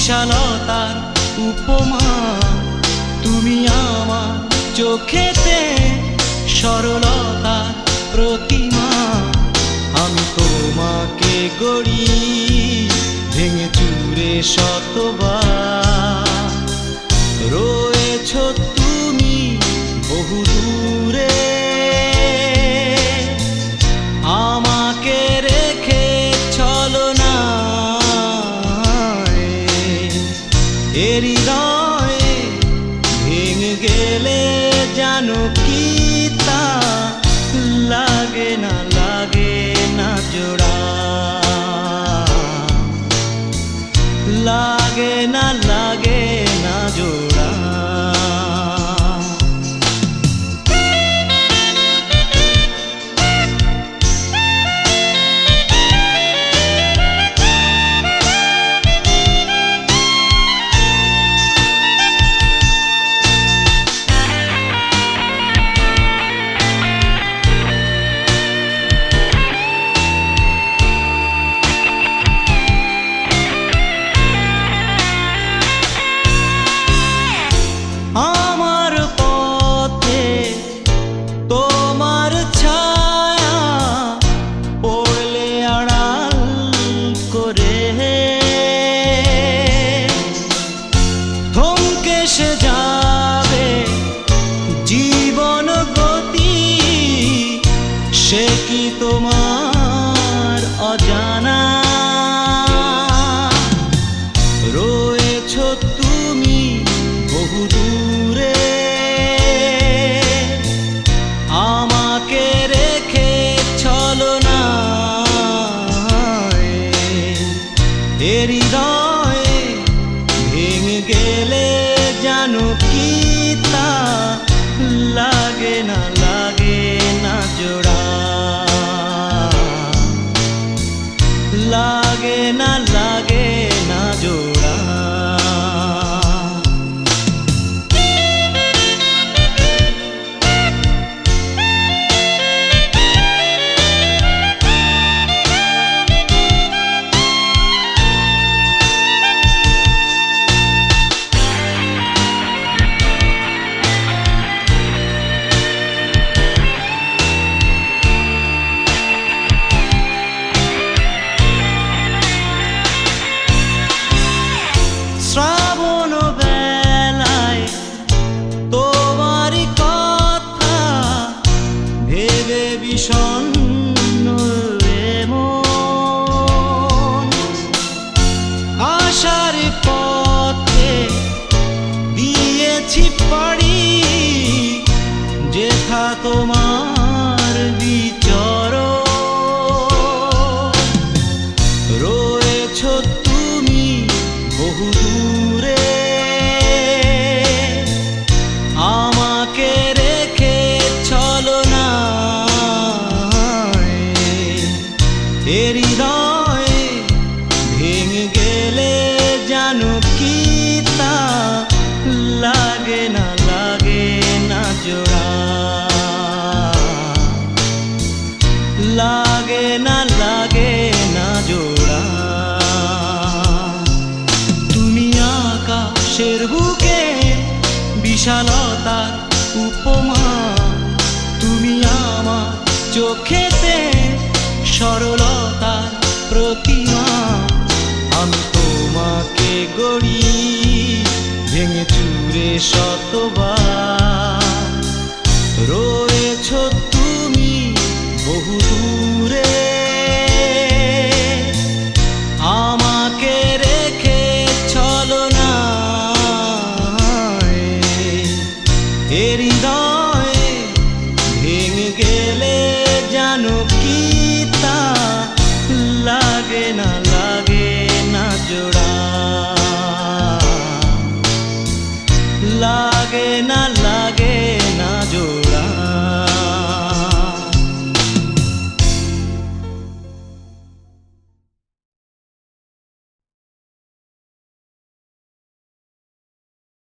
বিশালতার উপমা। তুমি আমার চোখেতে সরলতার প্রতিমা। আমি তোমাকে গড়ি ভেঙে চুরে শতবার। রয়েছ তুমি বহু দূরে, আমাকে রেখে চলো না। হৃদয়ে ভেঙে গেলে জানো কি তা লাগে না, লাগে না জোড়া। লাগে না, লাগে না জোড়া। আমার পথে তোমার ছায়া পড়লে আড়াল করে থমকে সে যাবে জীবন গতি। সে কি তোমার অজানা? রয়েছ তুমি বহু দূরে, আমাকে রেখে চলো না। হৃদয়ে ভেঙে গেলে জানো কি তা লাগে না, লাগে না জোড়া। লাগে না, লাগে না জোড়া। শ্রাবণ বেলায় তোমারই কথা ভেবে বিষণ্ণ মন। আশার পথে দিয়েছি পাড়ি, যেথা তোমার বিচরণ। রয়েছ তুমি বহু দূরে, আমাকে রেখে চলো না। হৃদয়ে ভেঙে গেলে জানো কি তা লাগে না, লাগে না জোড়া। লাগে না, লাগে না জোড়া। তুমি আকাশের বুকে বিশালতার উপমা। তুমি আমার চোখেতে সরলতার প্রতিমা। আমি তোমাকে গড়ি ভেঙে চুরে শতবার। রয়েছ তুমি বহু দূরে,